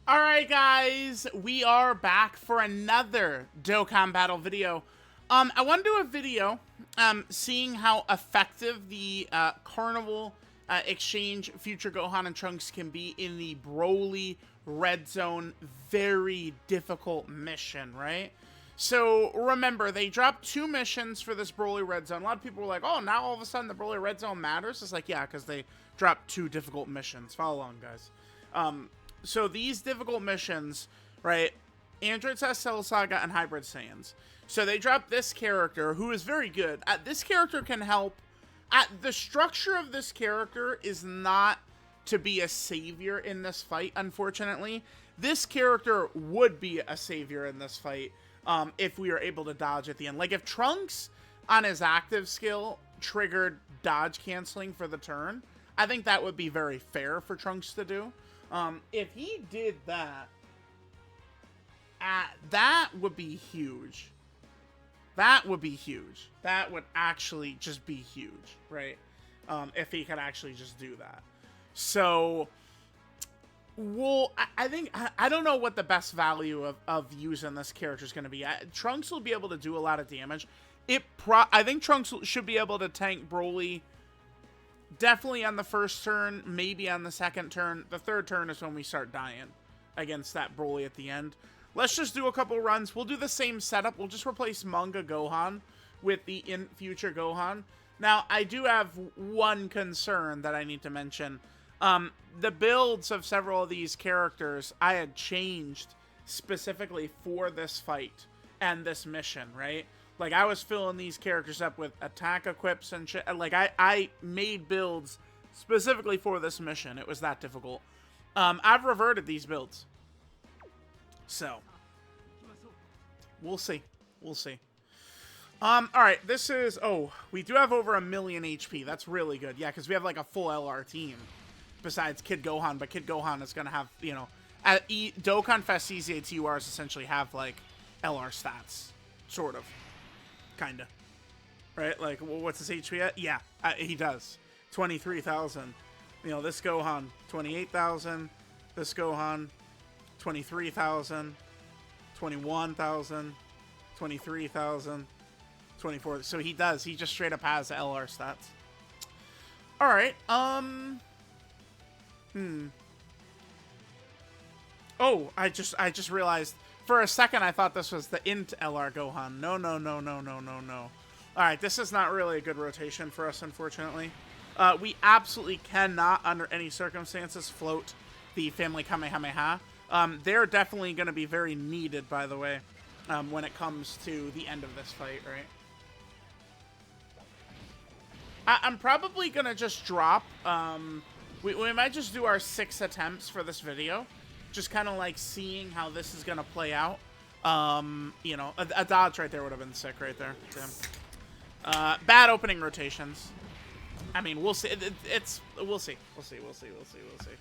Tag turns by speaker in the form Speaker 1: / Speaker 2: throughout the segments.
Speaker 1: Alright guys, we are back for another Dokkan battle video. I want to do a video seeing how effective the Carnival Exchange Future Gohan and Trunks can be in the Broly Red Zone very difficult mission, right? So remember, they dropped 2 missions for this Broly Red Zone. A lot of people were like, oh, now all of a sudden the Broly Red Zone matters? It's like, yeah, because they dropped 2 difficult missions. Follow along, guys. So these difficult missions, right, Android Test, Cell Saga, and Hybrid Saiyans. So they dropped this character, who is very good. This character can help. The structure of this character is not to be a savior in this fight, unfortunately. This character would be a savior in this fight if we were able to dodge at the end. Like, if Trunks, on his active skill, triggered dodge canceling for the turn, I think that would be very fair for Trunks to do. If he did that, that would be huge. That would be huge. That would actually just be huge, right? If he could actually just do that. So, well, I think, I don't know what the best value of using this character is going to be. Trunks will be able to do a lot of damage. I think Trunks should be able to tank Broly definitely on the first turn, maybe on the second turn. The third turn is when we start dying against that Broly at the end. Let's just do a couple runs. We'll do the same setup. We'll just replace Manga Gohan with the INT Future Gohan. Now, I do have one concern that I need to mention. The builds of several of these characters I had changed specifically for this fight and this mission, right? Like, I was filling these characters up with attack equips and shit. Like, I made builds specifically for this mission. It was that difficult. I've reverted these builds. So, we'll see. We'll see. Alright, this is... Oh, we do have over 1 million HP. That's really good. Yeah, because we have, like, a full LR team besides Kid Gohan. But Kid Gohan is going to have, you know... Dokkan Fest CZA TURs essentially have, like, LR stats. Sort of. Kinda. Right? Like, well, what's his HP at? Yeah, he does. 23,000. You know, this Gohan, 28,000. This Gohan, 23,000. 21,000. 23,000. 24. So he does. He just straight up has LR stats. Alright, Oh, I just realized... For a second, I thought this was the INT LR Gohan. No, no, no, no, no, no, no. Alright, this is not really a good rotation for us, unfortunately. We absolutely cannot, under any circumstances, float the Family Kamehameha. They're definitely going to be very needed, by the way, when it comes to the end of this fight, right? I'm probably going to just drop... we might just do our 6 attempts for this video. Just kind of like seeing how this is going to play out. You know, a dodge right there would have been sick right there. Damn. Bad opening rotations. I mean, we'll see. We'll see. We'll see. We'll see. We'll see. We'll see.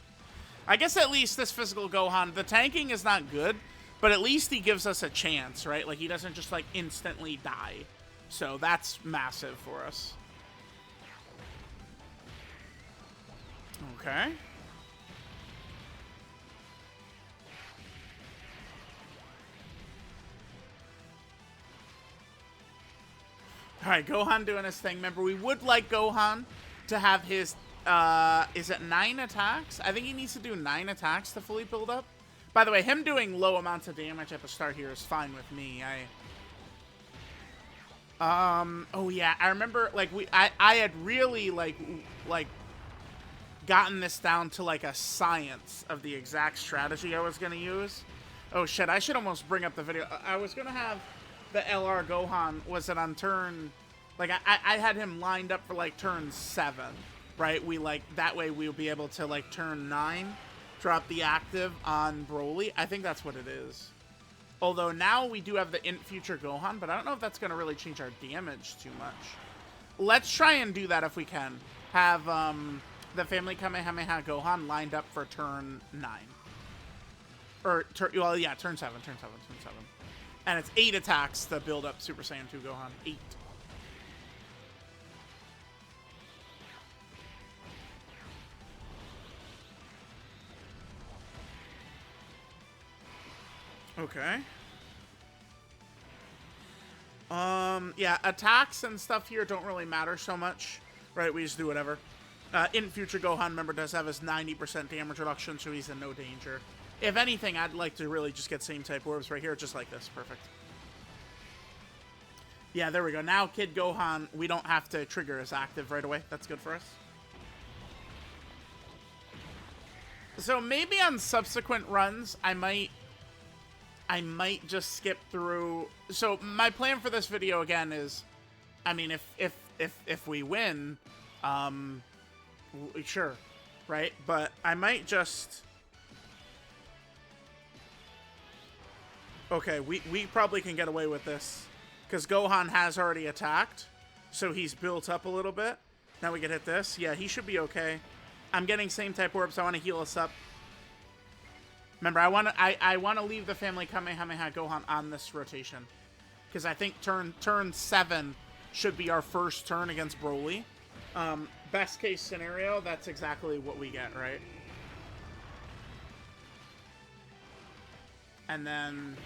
Speaker 1: I guess at least this physical Gohan, the tanking is not good, but at least he gives us a chance, right? Like, he doesn't just, like, instantly die. So that's massive for us. Okay. Alright, Gohan doing his thing. Remember, we would like Gohan to have his, is it 9 attacks? I think he needs to do 9 attacks to fully build up. By the way, him doing low amounts of damage at the start here is fine with me. Oh yeah, I remember, like, I had really, like, gotten this down to, like, a science of the exact strategy I was going to use. Oh shit, I should almost bring up the video. I was going to have... The LR Gohan, was it on turn, like, I had him lined up for, like, turn 7, right? We, like, that way we'll be able to, like, turn 9, drop the active on Broly. I think that's what it is. Although now we do have the INT Future Gohan, but I don't know if that's going to really change our damage too much. Let's try and do that if we can. Have, the Family Kamehameha Gohan lined up for turn 9. Or, well, yeah, turn 7. And it's 8 attacks to build up Super Saiyan 2 Gohan. 8. Okay. Yeah, attacks and stuff here don't really matter so much. Right, we just do whatever. In future, Gohan, remember, does have his 90% damage reduction, so he's in no danger. If anything, I'd like to really just get same type orbs right here, just like this. Perfect. Yeah, there we go. Now, Kid Gohan, we don't have to trigger his active right away. That's good for us. So maybe on subsequent runs, I might just skip through. So my plan for this video again is, I mean, if we win, sure, right? But I might just. Okay, we probably can get away with this because Gohan has already attacked, so he's built up a little bit. Now we can hit this. Yeah, he should be okay. I'm getting same type orbs. I want to heal us up. Remember, I want to leave the family Kamehameha Gohan on this rotation because I think turn 7 should be our first turn against Broly. Best case scenario, that's exactly what we get, right? And then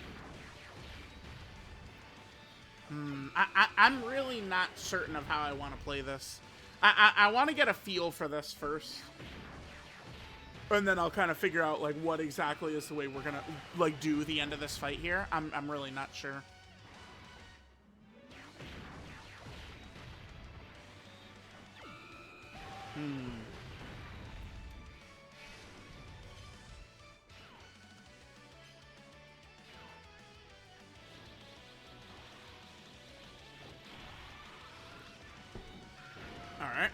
Speaker 1: I'm really not certain of how I want to play this. I want to get a feel for this first. And then I'll kind of figure out, like, what exactly is the way we're gonna, like, do the end of this fight here. I'm really not sure. All right.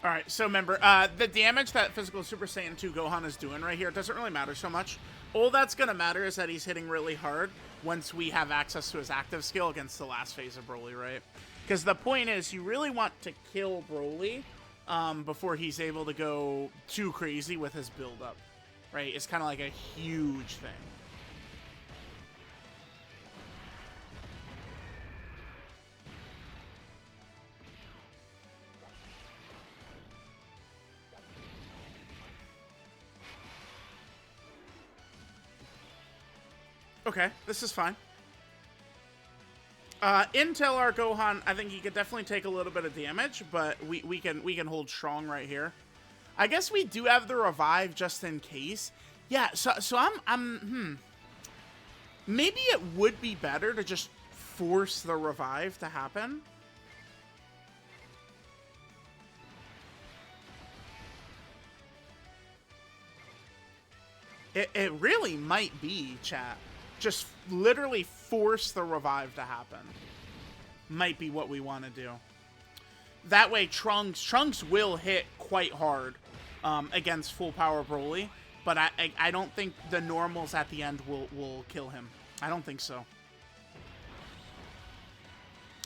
Speaker 1: Alright, so remember, the damage that Physical Super Saiyan 2 Gohan is doing right here doesn't really matter so much. All that's going to matter is that he's hitting really hard once we have access to his active skill against the last phase of Broly, right? Because the point is, you really want to kill Broly before he's able to go too crazy with his build-up, right? It's kind of like a huge thing. Okay, this is fine. Intel our Gohan, I think he could definitely take a little bit of damage, but we can hold strong right here. I guess we do have the revive just in case. Yeah, so I'm maybe it would be better to just force the revive to happen. It really might be, chat. Just literally force the revive to happen. Might be what we want to do. That way, Trunks will hit quite hard against full power Broly, but I don't think the normals at the end will kill him. I don't think so.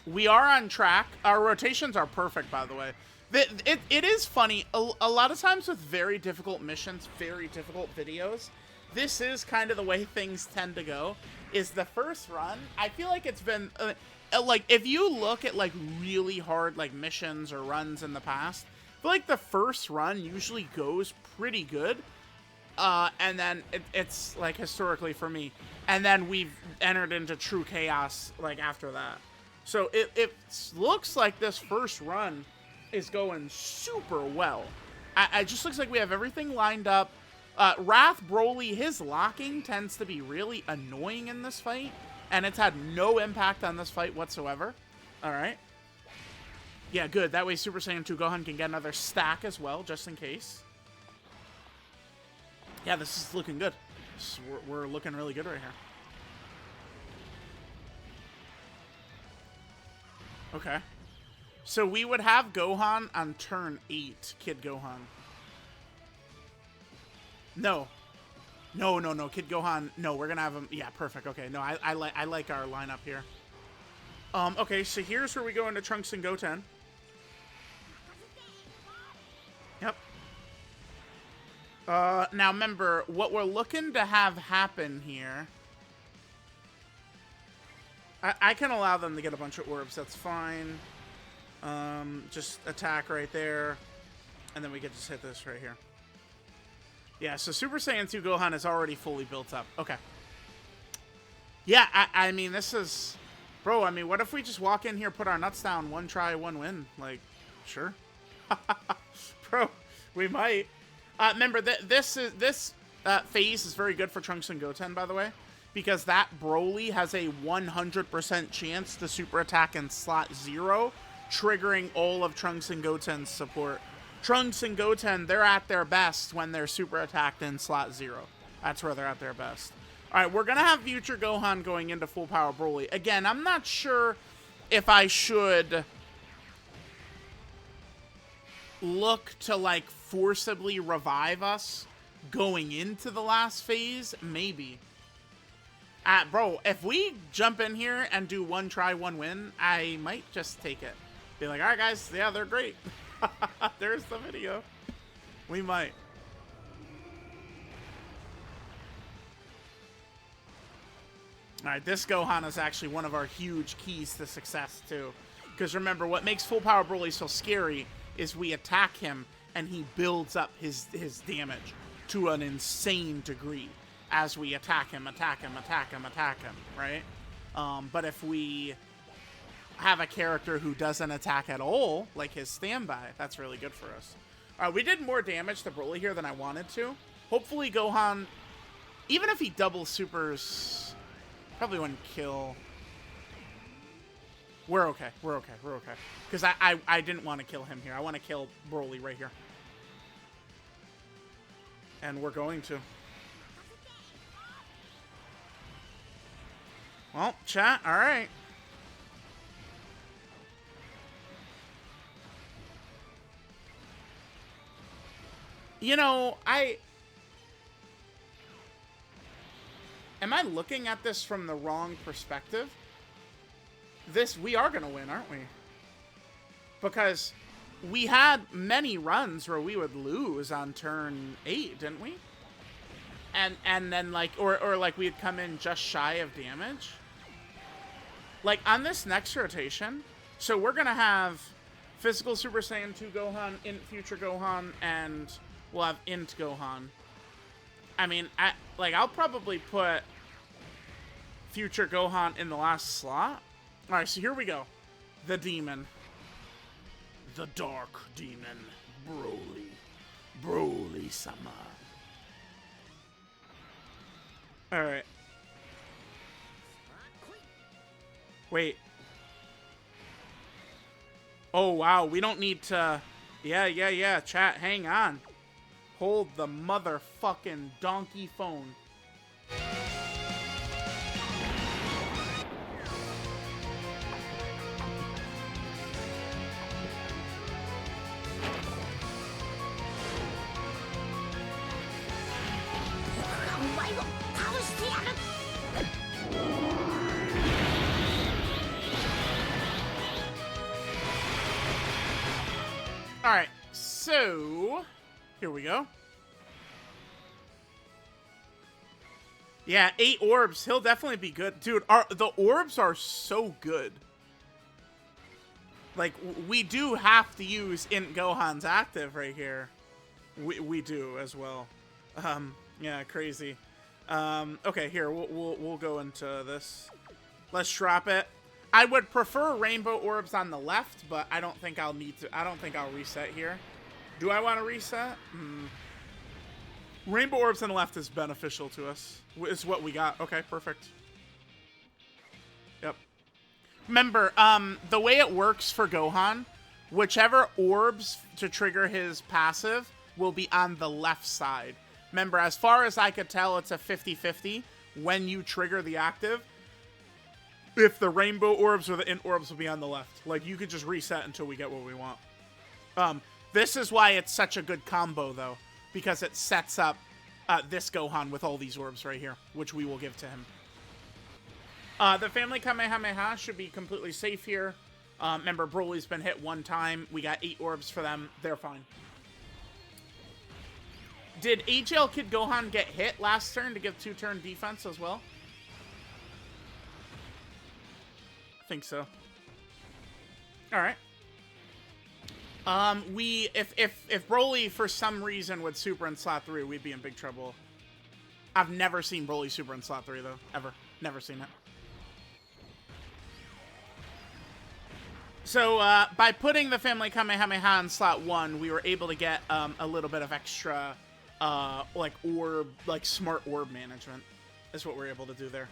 Speaker 1: We are on track. Our rotations are perfect, by the way. It is funny. A lot of times with very difficult missions, very difficult videos, this is kind of the way things tend to go. Is the first run, I feel like it's been like, if you look at like really hard like missions or runs in the past, I feel like the first run usually goes pretty good, and then it's like historically for me, and then we've entered into true chaos like after that. So it looks like this first run is going super well. It just looks like we have everything lined up. Wrath Broly, his locking tends to be really annoying in this fight, and it's had no impact on this fight whatsoever. Alright. Yeah, good. That way Super Saiyan 2 Gohan can get another stack as well, just in case. Yeah, this is looking good. We're looking really good right here. Okay. So we would have Gohan on turn 8, Kid Gohan. No, Kid Gohan. No, we're gonna have him. Yeah, perfect. Okay, no, I like our lineup here. Okay, so here's where we go into Trunks and Goten. Yep. Now remember, what we're looking to have happen here... I can allow them to get a bunch of orbs, that's fine. Just attack right there. And then we can just hit this right here. Yeah, so Super Saiyan 2 Gohan is already fully built up. Okay. Yeah, I mean, this is... Bro, I mean, what if we just walk in here, put our nuts down, one try, one win? Like, sure. Bro, we might. Remember, this phase is very good for Trunks and Goten, by the way. Because that Broly has a 100% chance to super attack in slot 0, triggering all of Trunks and Goten's support. Trunks and Goten, they're at their best when they're super attacked in slot 0. That's where they're at their best. Alright, we're going to have Future Gohan going into full power Broly. Again, I'm not sure if I should look to, like, forcibly revive us going into the last phase. Maybe. Bro, if we jump in here and do one try, one win, I might just take it. Be like, alright guys, yeah, they're great. There's the video. We might. Alright, this Gohan is actually one of our huge keys to success, too. Because remember, what makes full power Broly so scary is we attack him and he builds up his damage to an insane degree as we attack him, right? But if we have a character who doesn't attack at all, like his standby, that's really good for us. Alright, we did more damage to Broly here than I wanted to. Hopefully Gohan, even if he double supers, probably wouldn't kill. We're okay, we're okay, we're okay. Because I didn't want to kill him here. I want to kill Broly right here. And we're going to. Well, chat, alright. You know, am I looking at this from the wrong perspective? We are going to win, aren't we? Because we had many runs where we would lose on turn 8, didn't we? And then, like, or like we'd come in just shy of damage. Like, on this next rotation, so we're going to have Physical Super Saiyan 2 Gohan, INT Future Gohan, and we'll have INT Gohan. I mean, I'll probably put Future Gohan in the last slot. Alright, so here we go. The Demon. The Dark Demon. Broly. Broly-sama. Alright. Wait. Oh, wow. We don't need to... Yeah. Chat, hang on. Hold the motherfucking donkey phone. Alright, so here we go. Yeah, 8 orbs. He'll definitely be good. Dude, the orbs are so good. Like, we do have to use INT Gohan's active right here. We do as well. Yeah, crazy. Okay, here, we'll go into this. Let's drop it. I would prefer rainbow orbs on the left, but I don't think I'll need to. I don't think I'll reset here. Do I want to reset? Rainbow orbs on the left is beneficial to us. It's what we got. Okay, perfect. Yep. Remember, the way it works for Gohan, whichever orbs to trigger his passive will be on the left side. Remember, as far as I could tell, it's a 50-50 when you trigger the active. If the rainbow orbs or the INT orbs will be on the left. Like, you could just reset until we get what we want. This is why it's such a good combo, though. Because it sets up this Gohan with all these orbs right here, which we will give to him. The family Kamehameha should be completely safe here. Remember, Broly's been hit one time. We got 8 orbs for them. They're fine. Did HL Kid Gohan get hit last turn to give 2-turn defense as well? I think so. All right. If Broly for some reason would super in slot 3, we'd be in big trouble. I've never seen Broly super in slot 3 though, ever. Never seen it. So by putting the Family Kamehameha in slot 1, we were able to get a little bit of extra like smart orb management. Is what we're able to do there.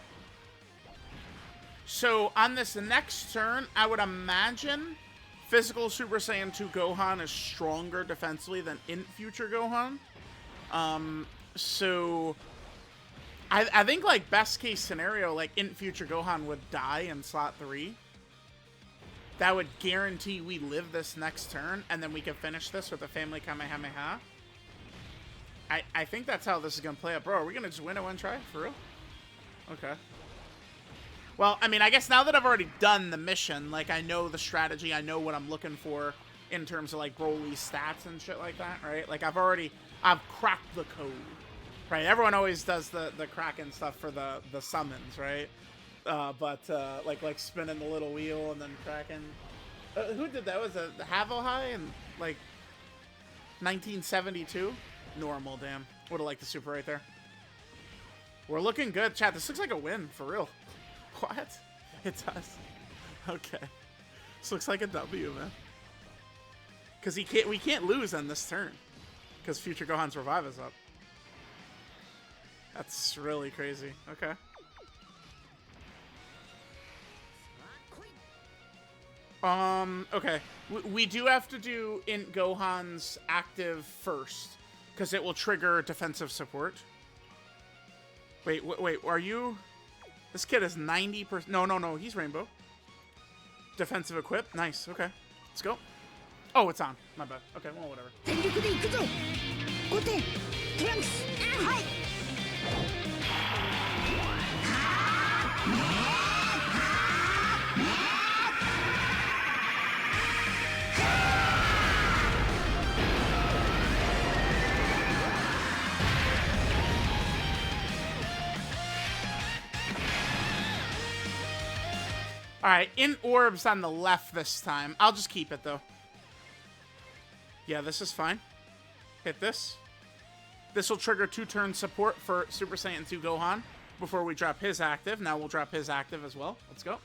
Speaker 1: So on this next turn, I would imagine Physical Super Saiyan 2 Gohan is stronger defensively than INT Future Gohan. So I think like best case scenario, like INT Future Gohan would die in slot 3. That would guarantee we live this next turn, and then we can finish this with a Family Kamehameha. I think that's how this is going to play out. Bro, are we going to just win it one try? For real? Okay. Well, I mean, I guess now that I've already done the mission, like, I know the strategy, I know what I'm looking for in terms of, like, Broly's stats and shit like that, right? Like, I've cracked the code, right? Everyone always does the cracking stuff for the summons, right? Like spinning the little wheel and then cracking. Who did that? Was it the Havohai in, like, 1972? Normal, damn. Would've liked the super right there. We're looking good, chat. This looks like a win, for real. What? It does. Okay. This looks like a W, man. Because we can't lose on this turn. Because Future Gohan's Revive is up. That's really crazy. Okay. Okay. We do have to do INT Gohan's active first. Because it will trigger defensive support. Wait, are you... This kid is 90%. No, he's Rainbow. Defensive equip. Nice. Okay. Let's go. Oh, it's on. My bad. Okay, well, whatever. Alright, INT orbs on the left this time. I'll just keep it, though. Yeah, this is fine. Hit this. This will trigger 2-turn support for Super Saiyan 2 Gohan before we drop his active. Now we'll drop his active as well. Let's go.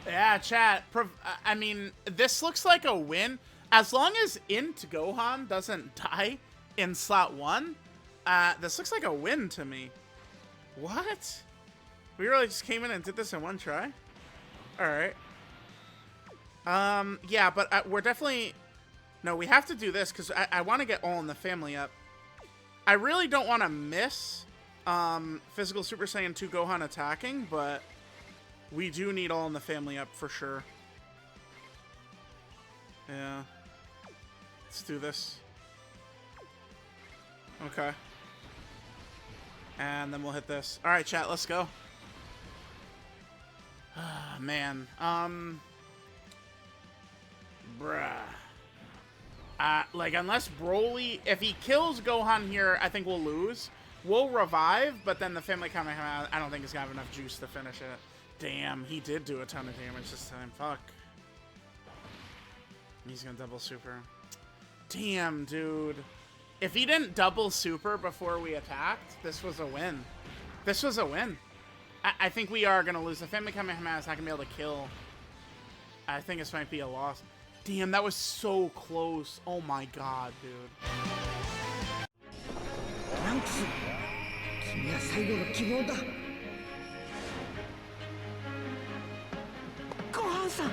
Speaker 1: Yeah, chat. I mean, this looks like a win. As long as INT Gohan doesn't die in slot 1, this looks like a win to me. What? We really just came in and did this in one try? Alright. Yeah, but we're definitely... No, we have to do this because I want to get all in the family up. I really don't want to miss Physical Super Saiyan 2 Gohan attacking, but... We do need all in the family up for sure. Yeah. Let's do this. Okay. And then we'll hit this. Alright, chat, let's go. Man. Bruh. Like, unless Broly... If he kills Gohan here, I think we'll lose. We'll revive, but then the Family Kamehameha, I don't think it's got enough juice to finish it. Damn, he did do a ton of damage this time. Fuck. He's gonna double super. Damn, dude. If he didn't double super before we attacked, this was a win. This was a win. I think we are gonna lose. The Family Kamehameha is not gonna be able to kill. I think this might be a loss. Damn, that was so close. Oh my god, dude. TRUNKS.
Speaker 2: さん。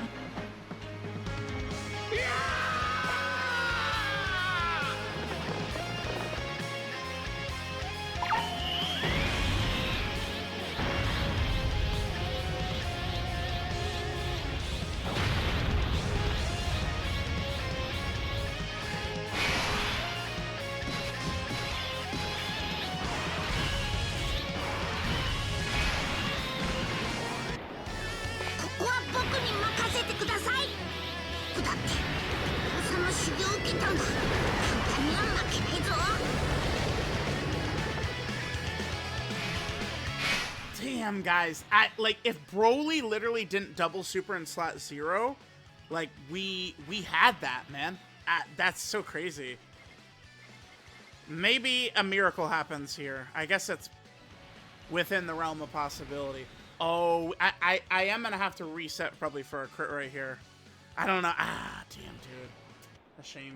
Speaker 1: Damn, guys, like, if Broly literally didn't double super in slot 0, like, we had that, man. That's so crazy. Maybe a miracle happens here. I guess it's within the realm of possibility. Oh, I am gonna have to reset probably for a crit right here. I don't know. Ah, damn, dude. A shame.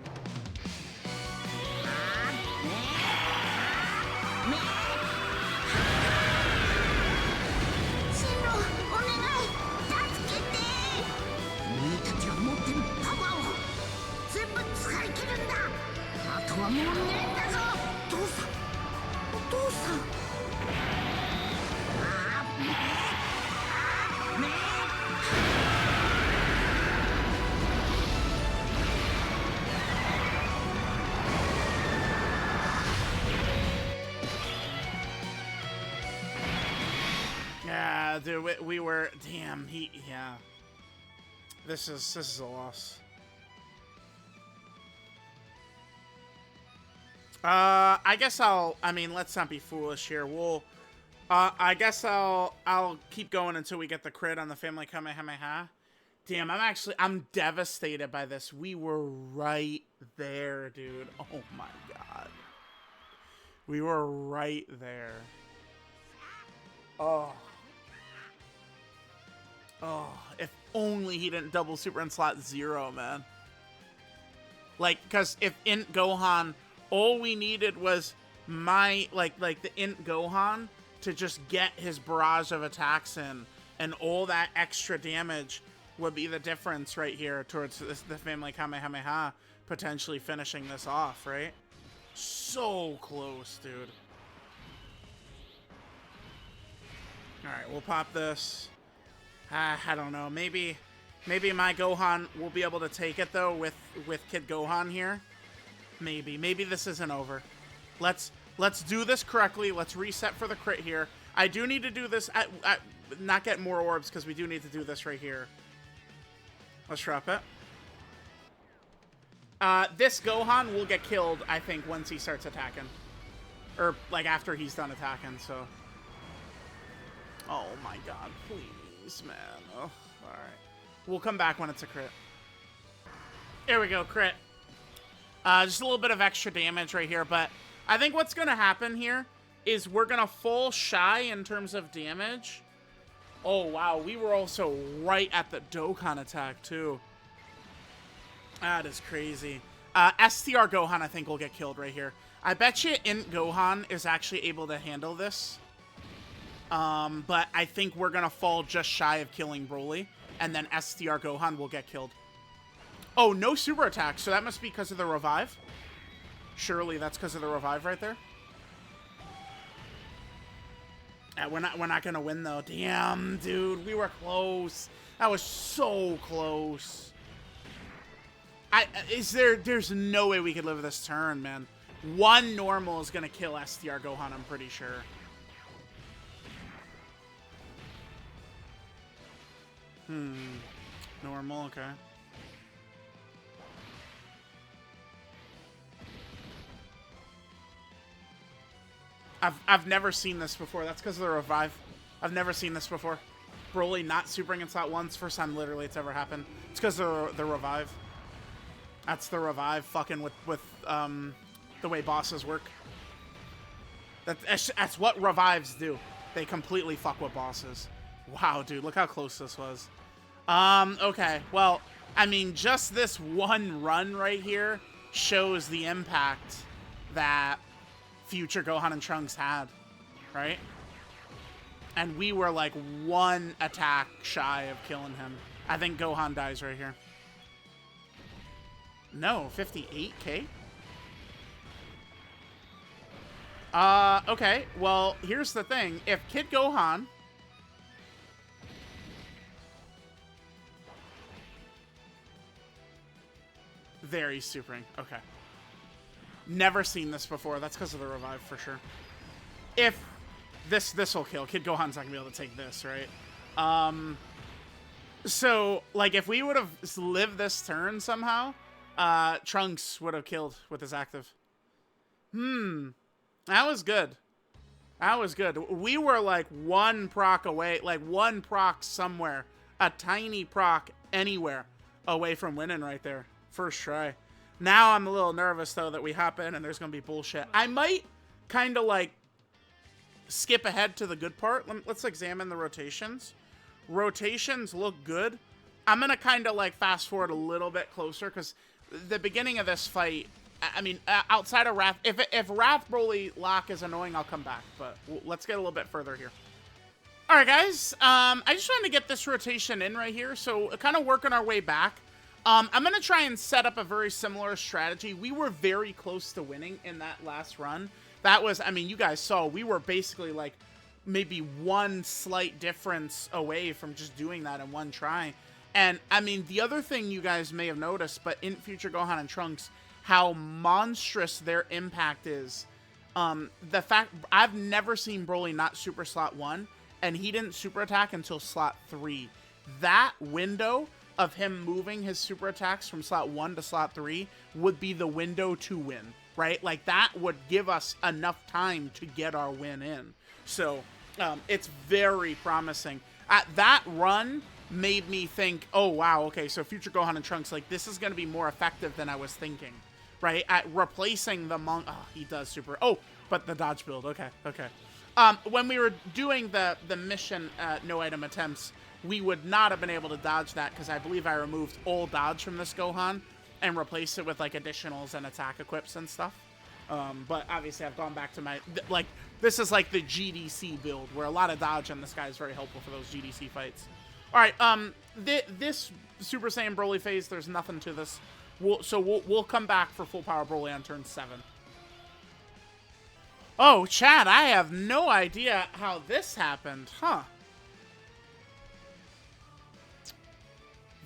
Speaker 1: Yeah, dude, we were, damn, yeah. This is a loss. I guess I mean, let's not be foolish here. I guess I'll keep going until we get the crit on the family Kamehameha. Damn, I'm devastated by this. We were right there, dude. Oh my god. We were right there. Oh. Oh, if only he didn't double super in slot 0, man. Like, because if INT Gohan, all we needed was like the INT Gohan to just get his barrage of attacks in, and all that extra damage would be the difference right here towards the family Kamehameha potentially finishing this off, right? So close, dude. Alright, we'll pop this. I don't know. Maybe my Gohan will be able to take it though with Kid Gohan here. Maybe this isn't over. Let's do this correctly. Let's reset for the crit here. I do need to do this not get more orbs because we do need to do this right here. Let's drop it. This Gohan will get killed, I think, once he starts attacking. Or like after he's done attacking, so. Oh my god, please, man. Oh, alright. We'll come back when it's a crit. There we go, crit. Just a little bit of extra damage right here, but I think what's going to happen here is we're going to fall shy in terms of damage. Oh, wow. We were also right at the Dokkan attack, too. That is crazy. STR Gohan, I think, will get killed right here. I bet you INT Gohan is actually able to handle this. But I think we're going to fall just shy of killing Broly, and then STR Gohan will get killed. Oh, no super attack, so that must be because of the revive. Surely that's because of the revive right there. We're not going to win, though. Damn, dude, we were close. That was so close. There's no way we could live this turn, man. One normal is going to kill STR Gohan, I'm pretty sure. Normal, okay. I've never seen this before. That's because of the revive. I've never seen this before. Broly not supering in slot 1's first time literally it's ever happened. It's because of the revive. That's the revive fucking with the way bosses work. That's what revives do. They completely fuck with bosses. Wow, dude, look how close this was. Okay, well, I mean, just this one run right here shows the impact that future Gohan and Trunks had, right? And we were like one attack shy of killing him. I think Gohan dies right here. No, 58k? Okay. Well, here's the thing. If Kid Gohan... There, he's supering. Okay. Never seen this before. That's because of the revive, for sure. If... This will kill. Kid Gohan's not going to be able to take this, right? So, like, if we would have lived this turn somehow, Trunks would have killed with his active. That was good. That was good. We were, like, one proc away, like, one proc somewhere. A tiny proc anywhere away from winning right there. First try. Now I'm a little nervous, though, that we hop in and there's going to be bullshit. I might kind of, like, skip ahead to the good part. Let's examine the rotations. Rotations look good. I'm going to kind of, like, fast forward a little bit closer because the beginning of this fight, I mean, outside of Wrath, if Wrath Broly lock is annoying, I'll come back. But let's get a little bit further here. All right, guys. I just wanted to get this rotation in right here. So kind of working our way back. I'm going to try and set up a very similar strategy. We were very close to winning in that last run. That was, I mean, you guys saw, we were basically like maybe one slight difference away from just doing that in one try. And, I mean, the other thing you guys may have noticed, but in Future Gohan and Trunks, how monstrous their impact is. The fact, I've never seen Broly not super slot 1, and he didn't super attack until slot 3. That window of him moving his super attacks from slot 1 to slot 3 would be the window to win, right? Like, that would give us enough time to get our win in. So, it's very promising. That run made me think, oh, wow, okay, so Future Gohan and Trunks, like, this is going to be more effective than I was thinking, right? At replacing the monk... Oh, he does super... Oh, but the dodge build. Okay, okay. When we were doing the mission no item attempts, we would not have been able to dodge that because I believe I removed all dodge from this Gohan and replaced it with, like, additionals and attack equips and stuff. But obviously I've gone back to my... Like, this is like the GDC build where a lot of dodge on this guy is very helpful for those GDC fights. All right, this Super Saiyan Broly phase, there's nothing to this. We'll come back for full power Broly on turn 7. Oh, Chad, I have no idea how this happened, huh?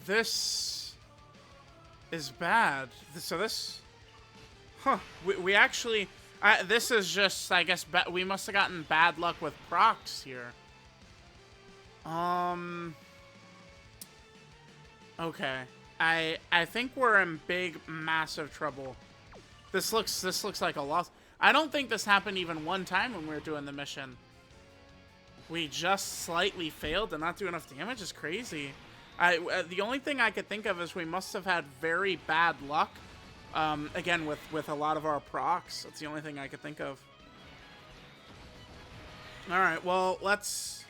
Speaker 1: This is bad. So this, huh? We actually, this is just, I guess, we must have gotten bad luck with procs here. Okay. I think we're in big, massive trouble. This looks like a loss. I don't think this happened even one time when we were doing the mission. We just slightly failed to not do enough damage. Is crazy. The only thing I could think of is we must have had very bad luck. Again, with a lot of our procs. That's the only thing I could think of. All right. Well, let's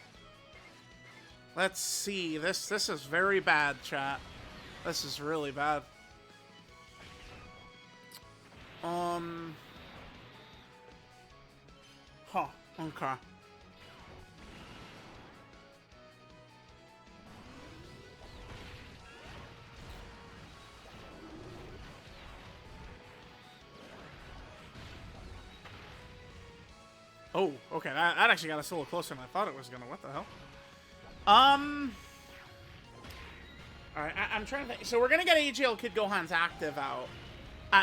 Speaker 1: see. This is very bad, chat. This is really bad. Huh. Okay. Oh, okay. That actually got us a little closer than I thought it was gonna. What the hell? Alright, I'm trying to think. So we're gonna get AGL Kid Gohan's active out.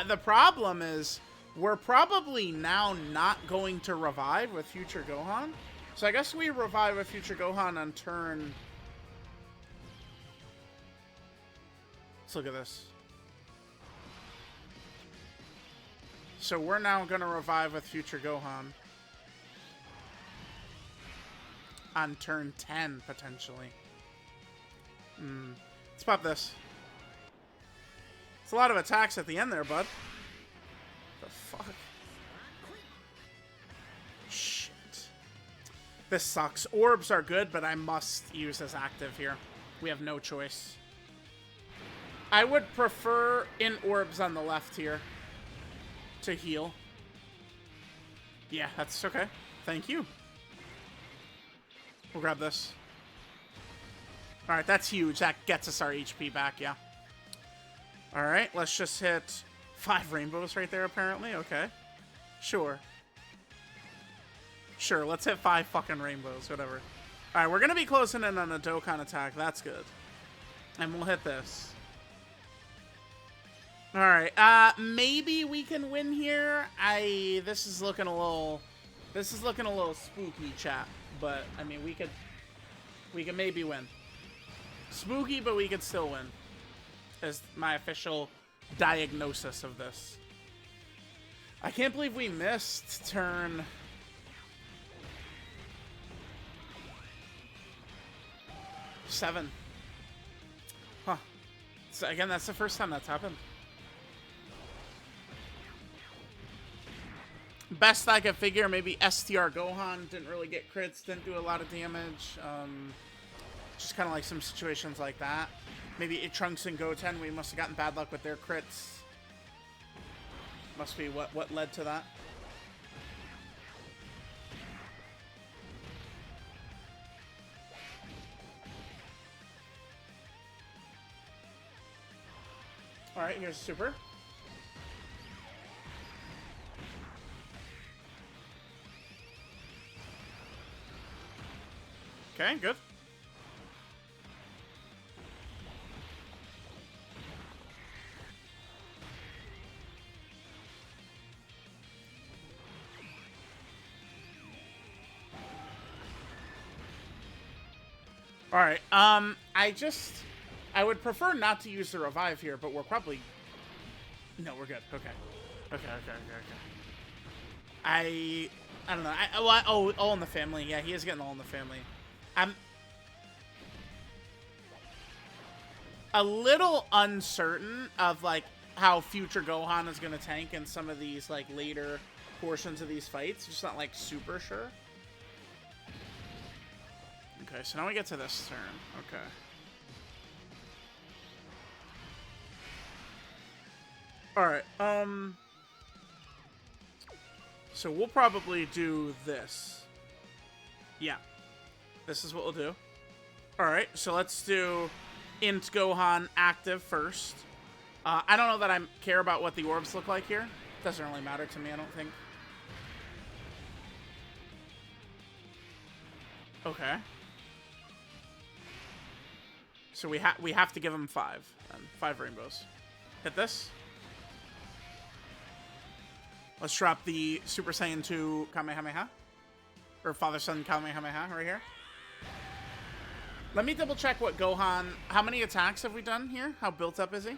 Speaker 1: The problem is, we're probably now not going to revive with Future Gohan. So I guess we revive with Future Gohan on turn... Let's look at this. So we're now gonna revive with Future Gohan on turn 10, potentially. Let's pop this. It's a lot of attacks at the end there, bud. The fuck? Shit. This sucks. Orbs are good, but I must use this active here. We have no choice. I would prefer in orbs on the left here to heal. Yeah, that's okay. Thank you. We'll grab this. Alright, that's huge. That gets us our HP back, yeah. Alright, let's just hit 5 rainbows right there, apparently. Okay. Sure. Sure, let's hit 5 fucking rainbows, whatever. Alright, we're gonna be closing in on a Dokkan attack. That's good. And we'll hit this. Alright, maybe we can win here. This is looking a little spooky, chat. But, I mean, we could maybe win. Spooky, but we could still win. Is my official diagnosis of this. I can't believe we missed turn... seven. Huh. So again, that's the first time that's happened. Best I could figure, maybe STR Gohan didn't really get crits, didn't do a lot of damage. Just kind of like some situations like that. Maybe Trunks and Goten, we must have gotten bad luck with their crits. Must be what led to that. Alright, here's super. Okay, good. Alright, I would prefer not to use the revive here, but we're probably... No, we're good. Okay. Okay. I don't know. All in the family. Yeah, he is getting all in the family. I'm a little uncertain of, like, how future Gohan is going to tank in some of these, like, later portions of these fights. Just not, like, super sure. Okay, so now we get to this turn. Okay. Alright, so we'll probably do this. Yeah. This is what we'll do. Alright, so let's do INT Gohan active first. I don't know that I care about what the orbs look like here. Doesn't really matter to me, I don't think. Okay. So we have to give him 5. 5 rainbows. Hit this. Let's drop the Super Saiyan 2 Kamehameha. Or Father-Son Kamehameha right here. Let me double check what Gohan... How many attacks have we done here? How built up is he?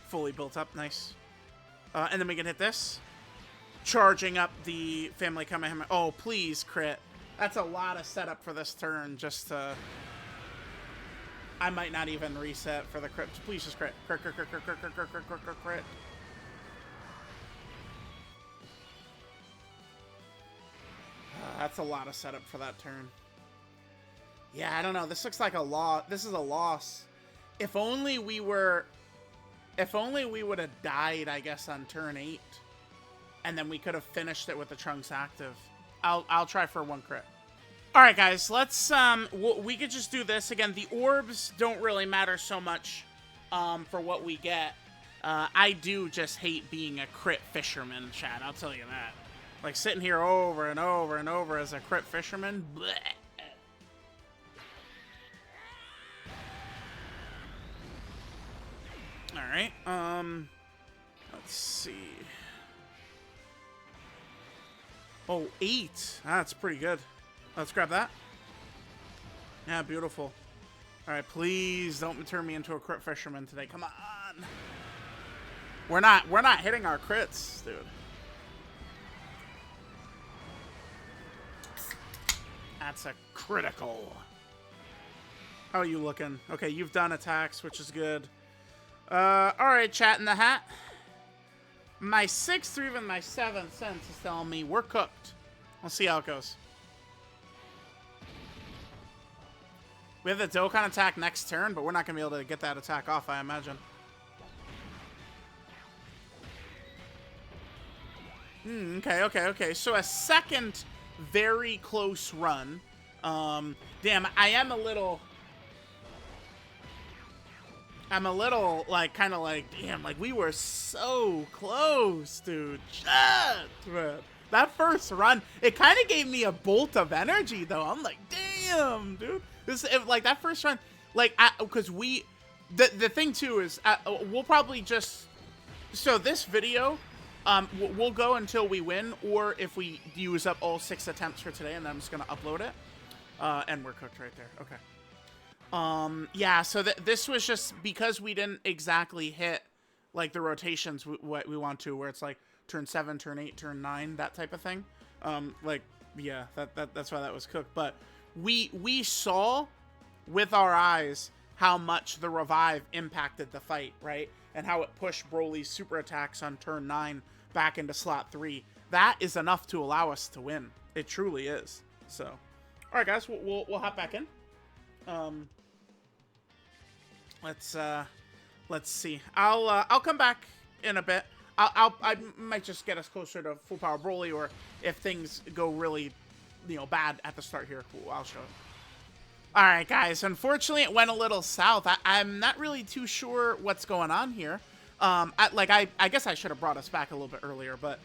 Speaker 1: Fully built up. Nice. And then we can hit this. Charging up the Family Kamehameha. Oh, please, crit. That's a lot of setup for this turn just to... I might not even reset for the crit. Please just crit. Crit. That's a lot of setup for that turn. Yeah, I don't know. This looks like a loss. This is a loss. If only we would have died, I guess, on turn 8. And then we could have finished it with the Trunks active. I'll try for 1 crit. Alright, guys, let's, we could just do this. Again, the orbs don't really matter so much, for what we get. I do just hate being a crit fisherman, Chad, I'll tell you that. Like, sitting here over and over and over as a crit fisherman, bleh. Alright, let's see. Oh, 8. That's pretty good. Let's grab that. Yeah, beautiful. Alright, please don't turn me into a crit fisherman today. Come on. We're not hitting our crits, dude. That's a critical. How are you looking? Okay, you've done attacks, which is good. Alright, chat in the hat. My 6th or even my 7th sense is telling me we're cooked. We'll see how it goes. We have the Dokkan attack next turn, but we're not going to be able to get that attack off, I imagine. Okay. So a second very close run. Damn, I'm a little, like, kind of like, damn, like, we were so close, dude. Shit, man. That first run, it kind of gave me a bolt of energy, though. I'm like, damn, dude. Like, that first run, like, because the thing, too, is we'll probably just, so this video, we'll go until we win, or if we use up all 6 attempts for today, and then I'm just going to upload it. And we're cooked right there. Okay. Yeah, so this was just because we didn't exactly hit, like, the rotations what we want to, where it's like turn 7, turn 8, turn 9, that type of thing. Like, yeah, that's why that was cooked. But we saw with our eyes how much the revive impacted the fight, right? And how it pushed Broly's super attacks on turn 9 back into slot 3. That is enough to allow us to win. It truly is. So, all right, guys, we'll hop back in. Let's see. I'll come back in a bit. I might just get us closer to full power Broly, or if things go really, bad at the start here, I'll show it. All right, guys. Unfortunately, it went a little south. I'm not really too sure what's going on here. I guess I should have brought us back a little bit earlier, but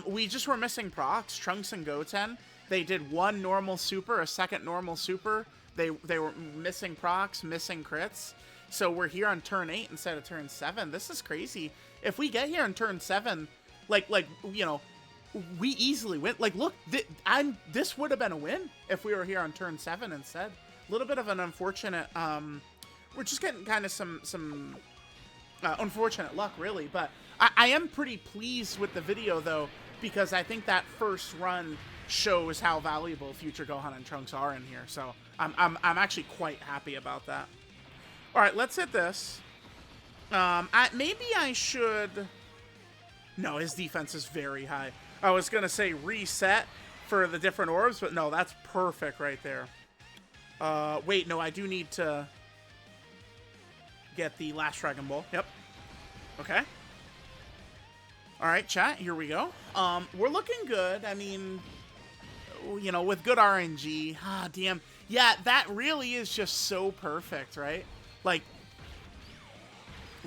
Speaker 1: we just were missing procs. Trunks and Goten. They did one normal super, a second normal super. They were missing procs, missing crits. So we're here on turn 8 instead of turn 7. This is crazy. If we get here on turn 7, we easily win. Like, look, this would have been a win if we were here on turn 7 instead. A little bit of an unfortunate, we're just getting kind of some unfortunate luck, really. But I am pretty pleased with the video, though, because I think that first run shows how valuable future Gohan and Trunks are in here. So I'm actually quite happy about that. All right, let's hit this. Maybe I should... No, his defense is very high. I was going to say reset for the different orbs, but no, that's perfect right there. Wait, no, I do need to get the last Dragon Ball. Yep. Okay. All right, chat, here we go. We're looking good. I mean, with good RNG. Ah, damn. Yeah, that really is just so perfect, right? Like,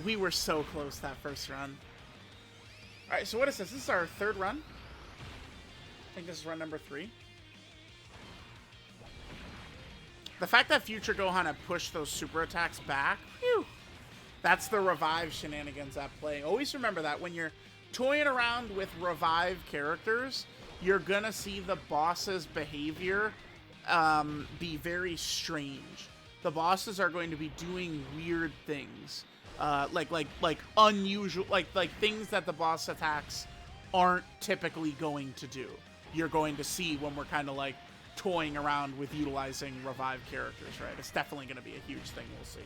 Speaker 1: we were so close that first run. All right, so what is this? This is our third run. I think this is run number 3. The fact that future Gohan had pushed those super attacks back, whew, that's the revive shenanigans at play. Always remember that when you're toying around with revive characters, you're gonna see the boss's behavior be very strange. The bosses are going to be doing weird things, like unusual, like things that the boss attacks aren't typically going to do. You're going to see when we're kind of like toying around with utilizing revive characters, right? It's definitely going to be a huge thing. We'll see.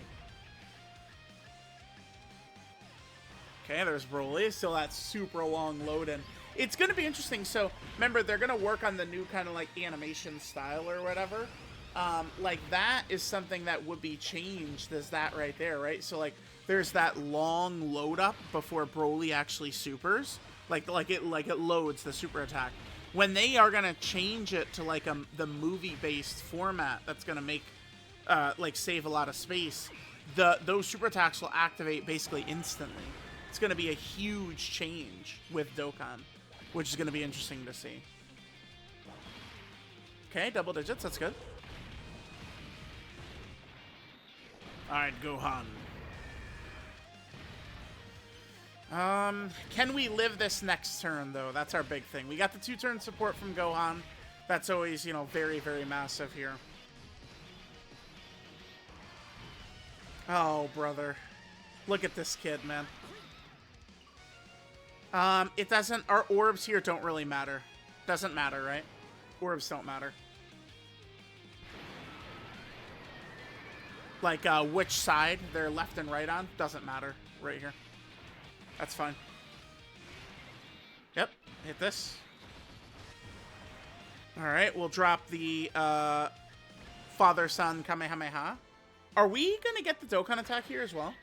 Speaker 1: Okay, there's Broly. Still that super long load in. It's going to be interesting. So remember, they're going to work on the new kind of like animation style or whatever. Like that is something that would be changed. There's that right there, right? So like there's that long load up before Broly actually supers. Like it loads the super attack. When they are gonna change it to like the movie-based format, that's gonna make like save a lot of space. Those super attacks will activate basically instantly. It's gonna be a huge change with Dokkan, which is gonna be interesting to see. Okay, double digits. That's good. All right, Gohan. Can we live this next turn, though? That's our big thing. We got the 2-turn support from Gohan. That's always, very, very massive here. Oh, brother. Look at this kid, man. It doesn't... Our orbs here don't really matter. Doesn't matter, right? Orbs don't matter. Like, which side they're left and right on doesn't matter right here. That's fine. Yep, hit this. Alright, we'll drop the father-son Kamehameha. Are we going to get the Dokkan attack here as well?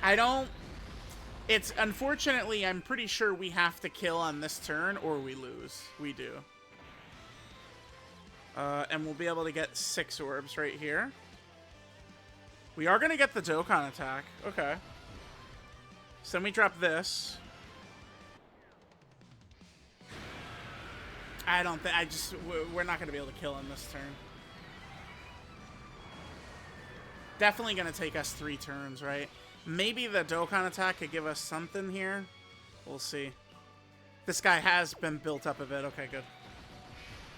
Speaker 1: I don't... It's, unfortunately, I'm pretty sure we have to kill on this turn or we lose. We do. And we'll be able to get 6 orbs right here. We are going to get the Dokkan attack. Okay. So then we drop this. I don't think... we're not going to be able to kill him this turn. Definitely going to take us 3 turns, right? Maybe the Dokkan attack could give us something here. We'll see. This guy has been built up a bit. Okay, good.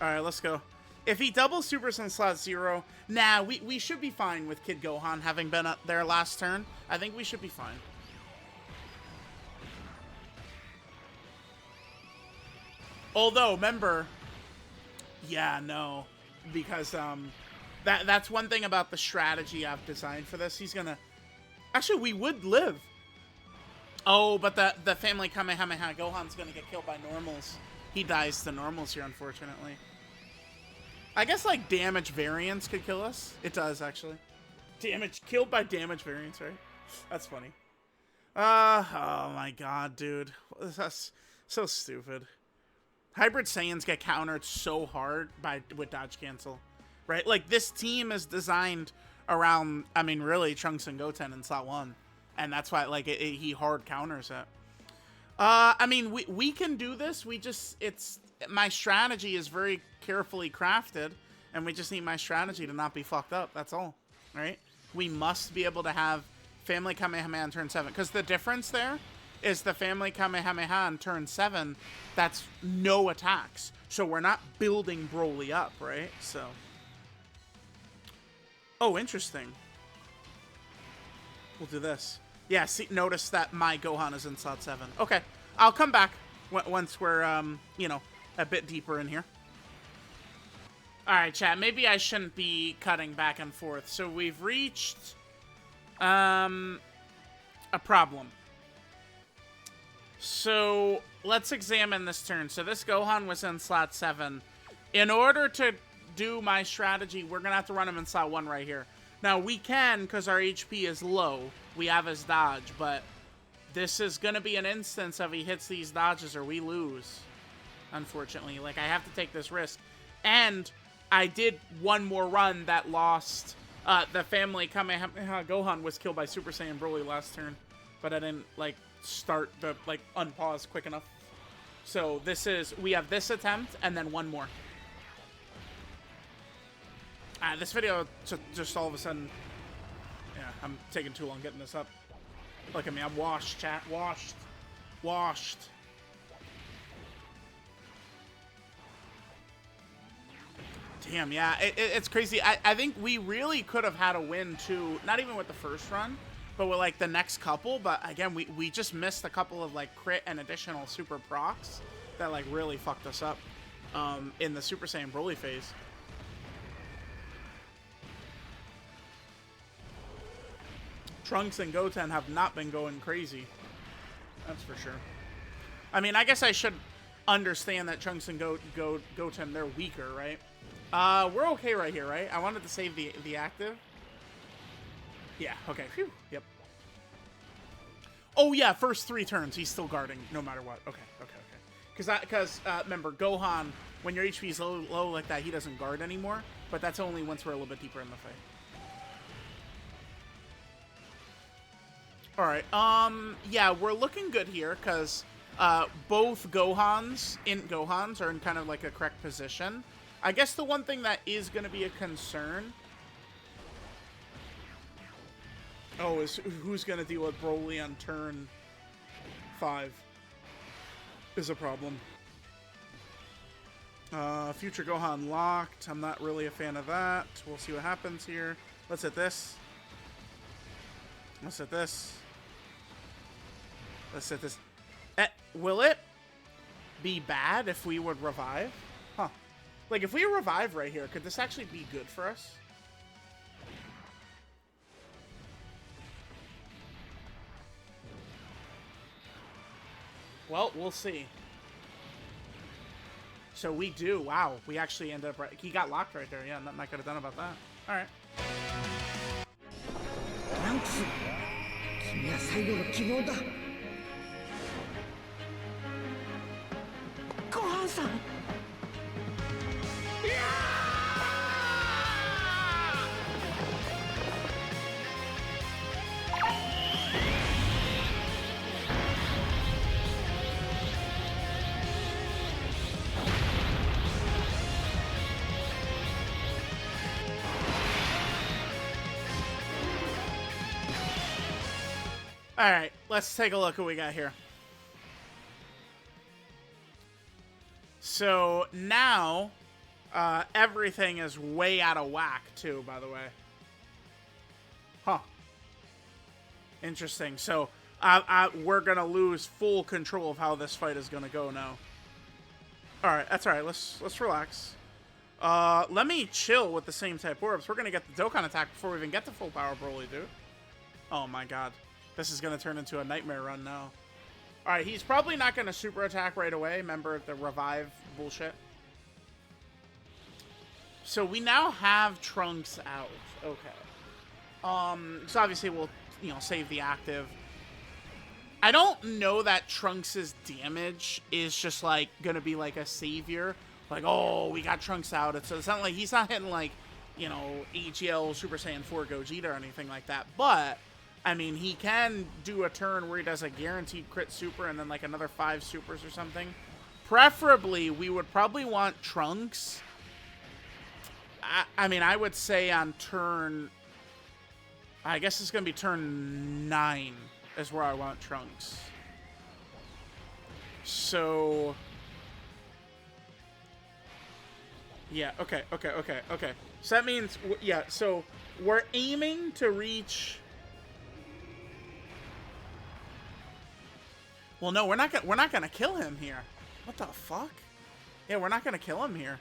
Speaker 1: Alright, let's go. If he doubles Supers in slot 0... Nah, we should be fine with Kid Gohan having been up there last turn. I think we should be fine. Although, remember... Yeah, no. Because, that's one thing about the strategy I've designed for this. He's gonna... Actually, we would live. Oh, but the family Kamehameha Gohan's gonna get killed by normals. He dies to normals here, unfortunately. I guess, like, damage variance could kill us. It does, actually. Killed by damage variance, right? That's funny. Oh my god, dude. That's so stupid. Hybrid Saiyans get countered so hard with dodge cancel, right? Like, this team is designed around, I mean, really, Trunks and Goten in slot 1. And that's why, like, he hard counters it. I mean, we can do this. My strategy is very carefully crafted, and we just need my strategy to not be fucked up. That's all, right? We must be able to have Family Kamehameha on turn 7. Because the difference there is the Family Kamehameha on turn 7, that's no attacks. So we're not building Broly up, right? So. Oh, interesting. We'll do this. Yeah, see, notice that my Gohan is in slot 7. Okay, I'll come back once we're, you know, a bit deeper in here. Alright, chat, maybe I shouldn't be cutting back and forth. So we've reached, a problem. So, let's examine this turn. So this Gohan was in slot 7. In order to do my strategy, we're gonna have to run him in slot 1 right here. Now, we can, because our HP is low. We have his dodge, but this is going to be an instance of he hits these dodges or we lose, unfortunately. Like, I have to take this risk. And I did one more run that lost. The family Kamehameha Gohan was killed by Super Saiyan Broly last turn, but I didn't, like, start the, like, unpause quick enough. So we have this attempt and then one more. This video just all of a sudden, yeah, I'm taking too long getting this up. Look at me, I'm washed, chat, washed. Damn, yeah, it's crazy. I think we really could have had a win too, not even with the first run, but with like the next couple. But again, we just missed a couple of like crit and additional super procs that like really fucked us up in the Super Saiyan Broly phase. Trunks and Goten have not been going crazy. That's for sure. I mean, I guess I should understand that Trunks and Goten, they're weaker, right? We're okay right here, right? I wanted to save the active. Yeah, okay. Phew. Yep. Oh, yeah, first 3 turns, he's still guarding no matter what. Okay. Because remember, Gohan, when your HP is low like that, he doesn't guard anymore. But that's only once we're a little bit deeper in the fight. Alright, yeah, we're looking good here, because both Gohans are in kind of like a correct position. I guess the one thing that is going to be a concern... Oh, is who's going to deal with Broly on turn 5 is a problem. Future Gohan locked. I'm not really a fan of that. We'll see what happens here. Let's hit this. Let's hit this. Let's hit this. Will it be bad if we would revive? Huh. Like, if we revive right here, could this actually be good for us? Well, we'll see. So we do. Wow. We actually ended up... He got locked right there. Yeah, nothing I could have done about that. All right. TRUNKS, 君は最後の希望だ。Gohan-san! Yeah! Alright, let's take a look at what we got here. So now, everything is way out of whack, too, by the way. Huh. Interesting. So, we're going to lose full control of how this fight is going to go now. Alright, that's alright. Let's relax. Let me chill with the same type orbs. We're going to get the Dokkan attack before we even get to full power Broly, dude. Oh my god. This is going to turn into a nightmare run now. Alright, he's probably not going to super attack right away. Remember the revive bullshit. So we now have Trunks out. Okay. So obviously we'll, you know, save the active. I don't know that Trunks' damage is just, like, going to be, like, a savior. Like, oh, we got Trunks out. It's not like he's not hitting, like, you know, AGL Super Saiyan 4 Gogeta or anything like that. But, I mean, he can do a turn where he does a guaranteed crit super and then, like, another 5 supers or something. Preferably, we would probably want Trunks. I mean, I would say on turn... I guess it's going to be turn 9 is where I want Trunks. So... yeah, okay. So that means, yeah, so we're aiming to reach... well, no, we're not gonna kill him here. What the fuck? Yeah, we're not gonna kill him here.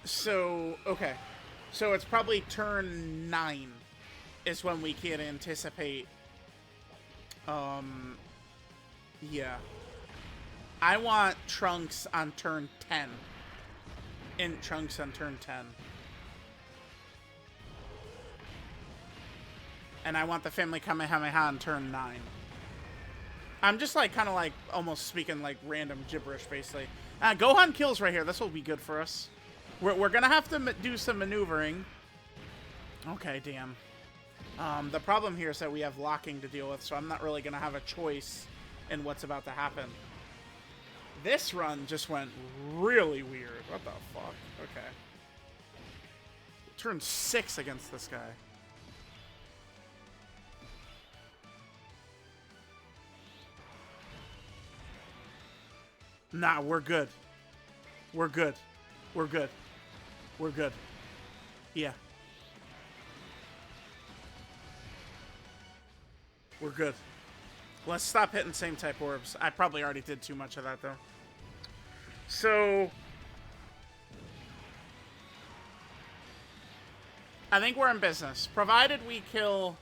Speaker 1: So, okay. So it's probably turn 9 is when we can anticipate. Yeah. I want Trunks on turn 10. INT Trunks on turn 10. And I want the family Kamehameha on turn 9. I'm just like, kind of like, almost speaking like random gibberish, basically. Gohan kills right here. This will be good for us. We're gonna have to do some maneuvering. Okay, damn. The problem here is that we have locking to deal with, so I'm not really gonna have a choice in what's about to happen. This run just went really weird. What the fuck? Okay. Turn 6 against this guy. Nah, we're good. We're good. We're good. We're good. Yeah. We're good. Let's stop hitting same type orbs. I probably already did too much of that, though. So... I think we're in business. Provided we kill...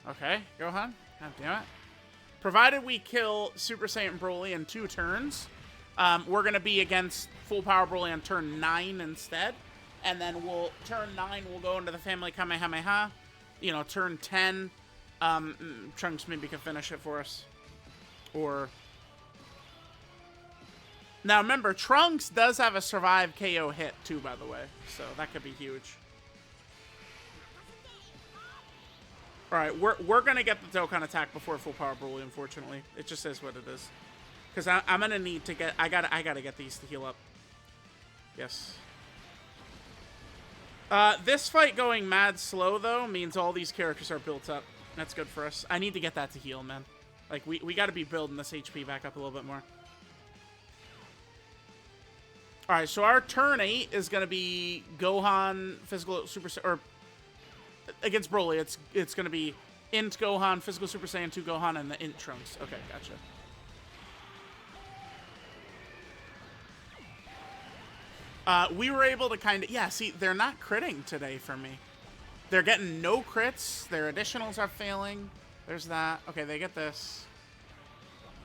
Speaker 1: okay, Gohan. God damn it. Provided we kill Super Saiyan Broly in 2 turns, we're going to be against full power Broly on turn 9 instead. And then turn 9, we'll go into the family Kamehameha. You know, turn 10, Trunks maybe can finish it for us. Or... now, remember, Trunks does have a survive KO hit, too, by the way. So, that could be huge. Alright, we're going to get the Dokkan attack before full power Broly, unfortunately. It just is what it is. Because I'm going to need to get... I gotta get these to heal up. Yes. This fight going mad slow, though, means all these characters are built up. That's good for us. I need to get that to heal, man. Like, we got to be building this HP back up a little bit more. Alright, so our turn 8 is going to be Gohan, Physical Super... or... against Broly, it's going to be INT Gohan, Physical Super Saiyan 2 Gohan, and the INT Trunks. Okay, gotcha. We were able to kind of... yeah, see, they're not critting today for me. They're getting no crits. Their additionals are failing. There's that. Okay, they get this.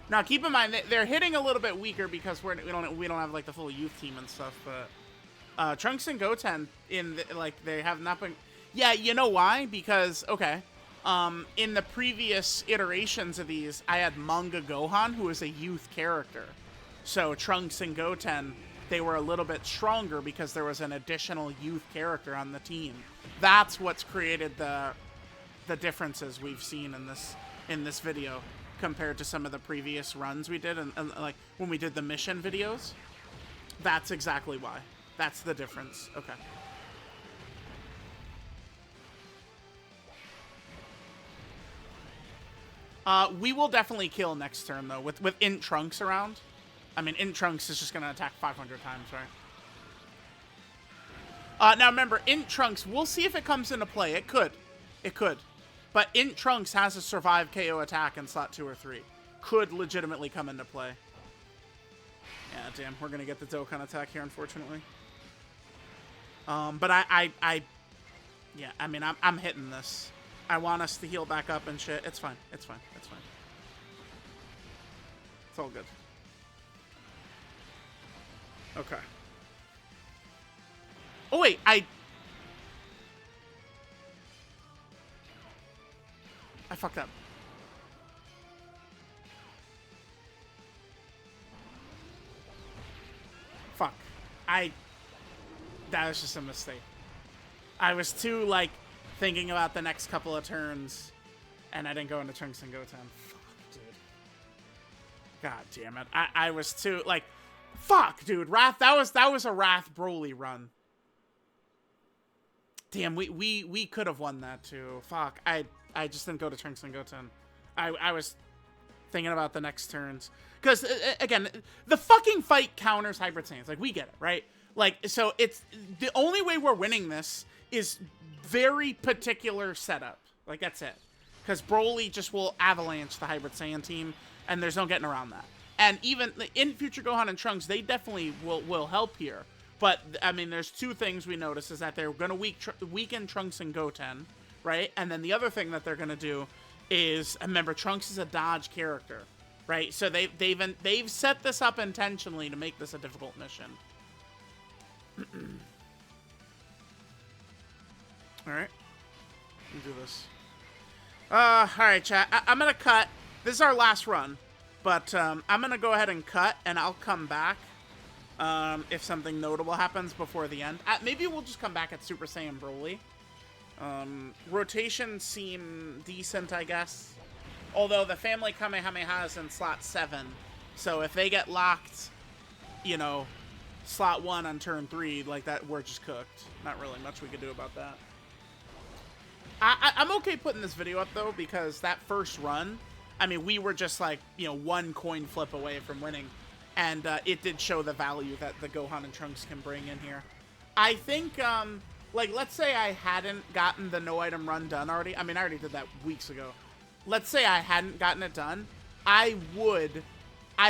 Speaker 1: Now, keep in mind, they're hitting a little bit weaker because we don't have, like, the full youth team and stuff, but... Trunks and Goten, they have not been... yeah, you know why? Because, okay, in the previous iterations of these, I had Manga Gohan, who is a youth character. So Trunks and Goten, they were a little bit stronger because there was an additional youth character on the team. That's what's created the differences we've seen in this video compared to some of the previous runs we did, and like when we did the mission videos. That's exactly why. That's the difference. Okay. We will definitely kill next turn, though, with INT Trunks around. I mean, INT Trunks is just going to attack 500 times, right? Now, remember, INT Trunks, we'll see if it comes into play. It could. It could. But INT Trunks has a survive KO attack in slot 2 or 3. Could legitimately come into play. Yeah, damn. We're going to get the Dokkan attack here, unfortunately. But yeah, I mean, I'm hitting this. I want us to heal back up and shit. It's fine. It's fine. It's fine. It's all good. Okay. Oh, wait. I fucked up. Fuck. That was just a mistake. I was too, like, thinking about the next couple of turns, and I didn't go into Trunks and Goten. Fuck, dude. God damn it. I was too, like, fuck, dude. Wrath, that was a Wrath Broly run. Damn, we could have won that, too. Fuck. I just didn't go to Trunks and Goten. I was thinking about the next turns. Because, again, the fucking fight counters Hybrid Saiyans. Like, we get it, right? Like, so it's... The only way we're winning this is very particular setup. Like, that's it. Because Broly just will avalanche the Hybrid Saiyan team, and there's no getting around that. And even in future Gohan and Trunks, they definitely will help here. But, I mean, there's two things we notice is that they're going to weaken Trunks and Goten, right? And then the other thing that they're going to do is, remember, Trunks is a dodge character, right? So they've set this up intentionally to make this a difficult mission. Alright. Let's do this. Alright, chat. I'm going to cut. This is our last run. But I'm going to go ahead and cut, and I'll come back if something notable happens before the end. Maybe we'll just come back at Super Saiyan Broly. Rotations seem decent, I guess. Although the family Kamehameha is in slot 7. So if they get locked, you know, slot 1 on turn 3, like that, we're just cooked. Not really much we could do about that. I'm okay putting this video up, though, because that first run, I mean, we were just like, you know, one coin flip away from winning. And it did show the value that the Gohan and Trunks can bring in here. I think, like, let's say I hadn't gotten the no-item run done already. I mean, I already did that weeks ago. Let's say I hadn't gotten it done. I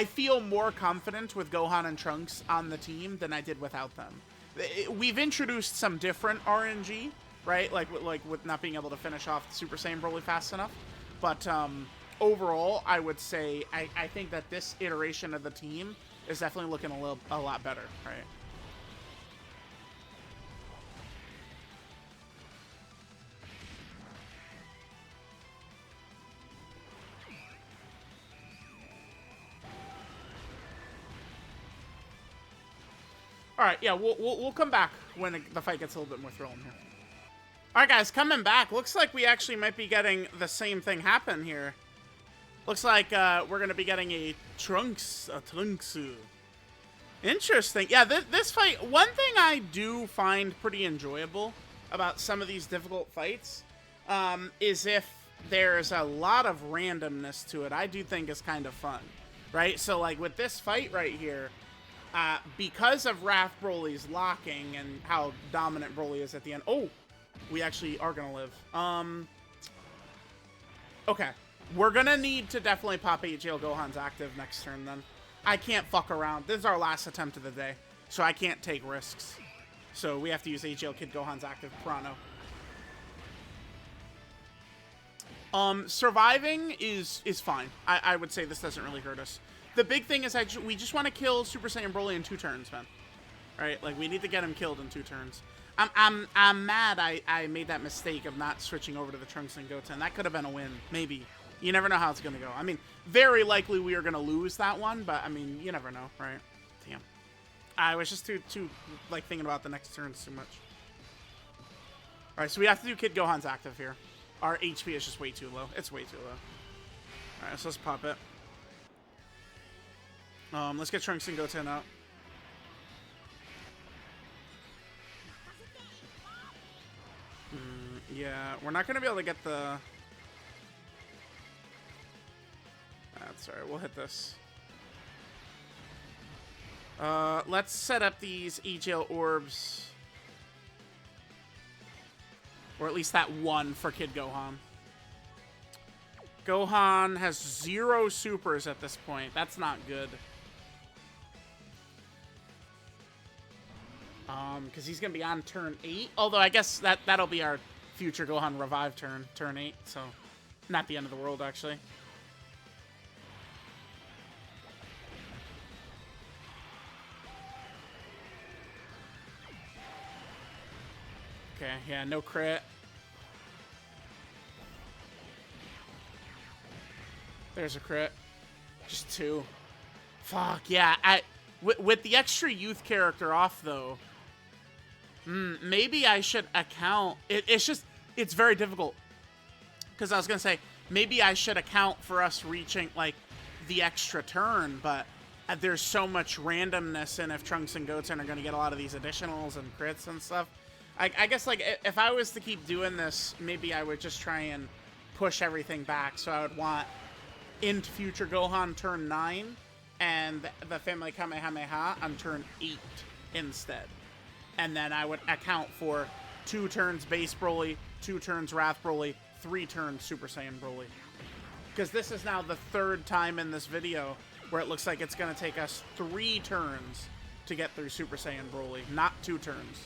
Speaker 1: feel more confident with Gohan and Trunks on the team than I did without them. We've introduced some different RNG, right? Like with not being able to finish off Super Saiyan Broly fast enough. But overall, I would say I think that this iteration of the team is definitely looking a lot better, right? All right, yeah, we'll come back when the fight gets a little bit more thrilling here. All right, guys, coming back. Looks like we actually might be getting the same thing happen here. Looks like we're going to be getting a Trunks. Interesting. Yeah, this fight, one thing I do find pretty enjoyable about some of these difficult fights is if there's a lot of randomness to it. I do think is kind of fun, right? So, like, with this fight right here, because of Wrath Broly's locking and how dominant Broly is at the end. Oh, we actually are going to live. Okay. We're going to need to definitely pop HL Gohan's active next turn then. I can't fuck around. This is our last attempt of the day, so I can't take risks. So we have to use HL Kid Gohan's active Prano. Surviving is fine. I would say this doesn't really hurt us. The big thing is we just want to kill Super Saiyan Broly in 2 turns, man. Right? Like, we need to get him killed in 2 turns. I'm mad I made that mistake of not switching over to the Trunks and Goten. That could have been a win. Maybe. You never know how it's going to go. I mean, very likely we are going to lose that one, but, I mean, you never know, right? Damn. I was just too like, thinking about the next turns too much. Alright, so we have to do Kid Gohan's active here. Our HP is just way too low. It's way too low. Alright, so let's pop it. Let's get Trunks and Goten out. Yeah, we're not going to be able to get the... That's alright. We'll hit this. Let's set up these EGL orbs. Or at least that one for Kid Gohan. Gohan has 0 supers at this point. That's not good. Because he's going to be on turn 8. Although I guess that'll be our future Gohan revive turn 8. So, not the end of the world, actually. Okay, yeah, no crit. There's a crit. Just 2. Fuck, yeah. With the extra youth character off, though, maybe I should account... It's very difficult. Because I was going to say, maybe I should account for us reaching, like, the extra turn, but there's so much randomness in if Trunks and Goten are going to get a lot of these additionals and crits and stuff. I guess, like, if I was to keep doing this, maybe I would just try and push everything back. So I would want INT Future Gohan turn 9 and the Family Kamehameha on turn 8 instead. And then I would account for 2 turns Base Broly, 2 turns Wrath Broly, 3 turns Super Saiyan Broly. Because this is now the 3rd time in this video where it looks like it's going to take us 3 turns to get through Super Saiyan Broly, not 2 turns.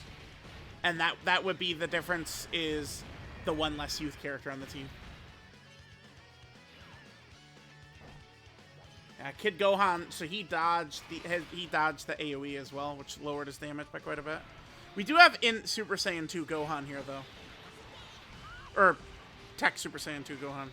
Speaker 1: And that would be the difference, is the 1 less youth character on the team. Kid Gohan, so he dodged the AoE as well, which lowered his damage by quite a bit. We do have in Super Saiyan 2 Gohan here, though. Or Tech Super Saiyan 2 Gohan.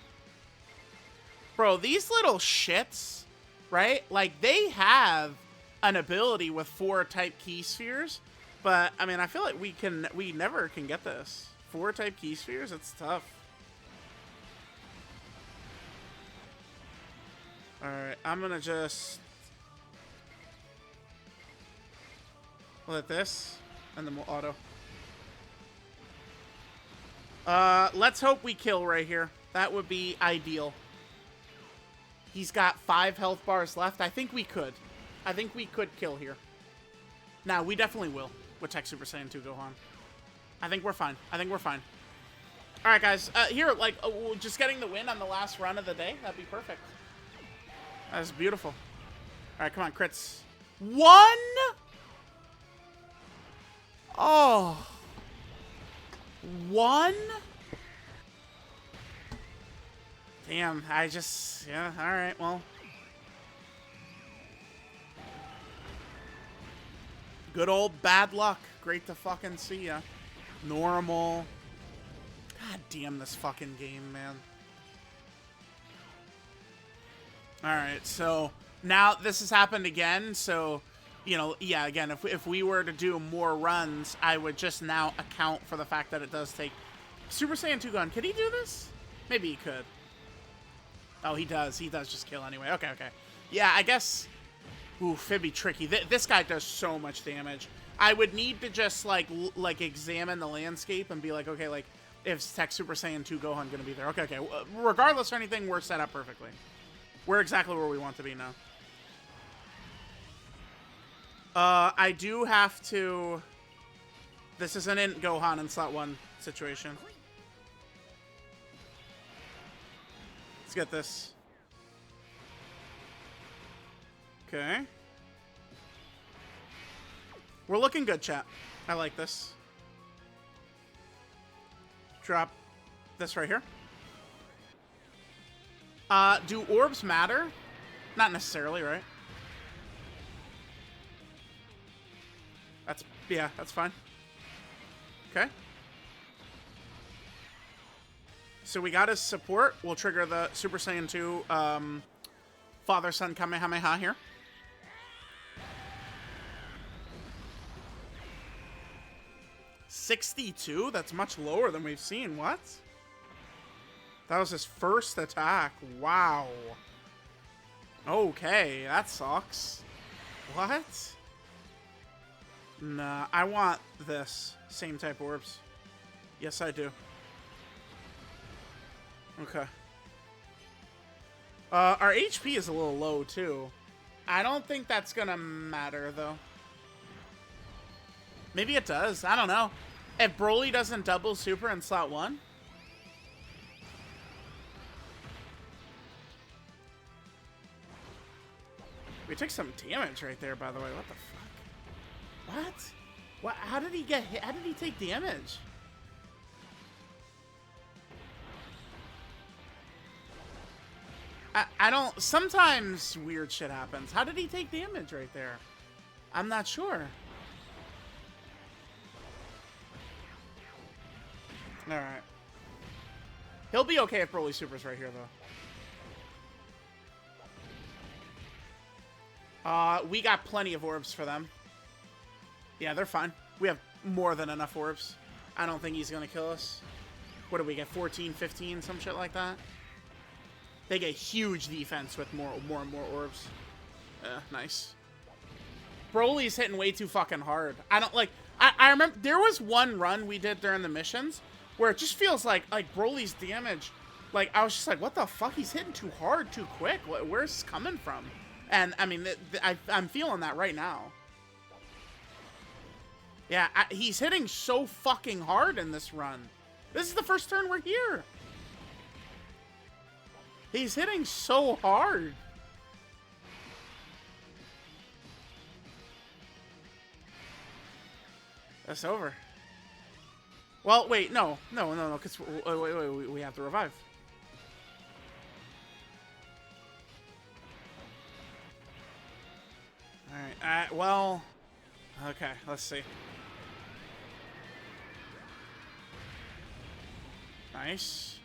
Speaker 1: Bro, these little shits, right? Like, they have an ability with 4 type key spheres. But, I mean, I feel like we never can get this. 4 type key spheres? It's tough. Alright, I'm gonna just... We'll hit this, and then we'll auto. Let's hope we kill right here. That would be ideal. He's got 5 health bars left. I think we could. I think we could kill here. Now, we definitely will with Tech Super Saiyan 2 Gohan. I think we're fine. I think we're fine. Alright, guys. Here, like, just getting the win on the last run of the day. That'd be perfect. That's beautiful. Alright, come on, crits. 1? Oh. 1? Damn, yeah, alright, well. Good old bad luck. Great to fucking see ya. Normal. God damn this fucking game, man. Alright, so now this has happened again, so, you know, yeah, again, if we were to do more runs, I would just now account for the fact that it does take... Super Saiyan 2 Gohan, could he do this? Maybe he could. Oh, he does. He does just kill anyway. Okay, okay. Yeah, I guess... Oof, it'd be tricky. This guy does so much damage. I would need to just, like, examine the landscape and be like, okay, like, is Tech Super Saiyan 2 Gohan going to be there? Okay, okay. Regardless of anything, we're set up perfectly. We're exactly where we want to be now. I do have to... This is an INT Gohan in slot 1 situation. Let's get this. Okay. We're looking good, chat. I like this. Drop this right here. Do orbs matter? Not necessarily, right? Yeah, that's fine. Okay. So we got his support. We'll trigger the Super Saiyan 2 Father-Son Kamehameha here. $62? That's much lower than we've seen. What? That was his first attack. Wow. Okay, that sucks. What? Nah, I want this. Same type orbs. Yes, I do. Okay. Our HP is a little low, too. I don't think that's gonna matter, though. Maybe it does. I don't know. If Broly doesn't double super in slot 1... We took some damage right there, by the way. What the fuck? What? What? How did he get hit? How did he take damage? I don't... Sometimes weird shit happens. How did he take damage right there? I'm not sure. Alright. He'll be okay if Broly Super's right here, though. We got plenty of orbs for them. Yeah, they're fine. We have more than enough orbs. I don't think he's gonna kill us. What do we get? 14, 15, some shit like that? They get huge defense with more and more orbs. Nice. Broly's hitting way too fucking hard. I don't like... I remember there was one run we did during the missions where it just feels like Broly's damage... Like, I was just like, what the fuck? He's hitting too hard, too quick. Where's this coming from? And, I mean, I'm feeling that right now. Yeah, he's hitting so fucking hard in this run. This is the first turn we're here. He's hitting so hard. That's over. Well, wait, no, because wait, we have to revive. All right, well, okay, let's see. Nice.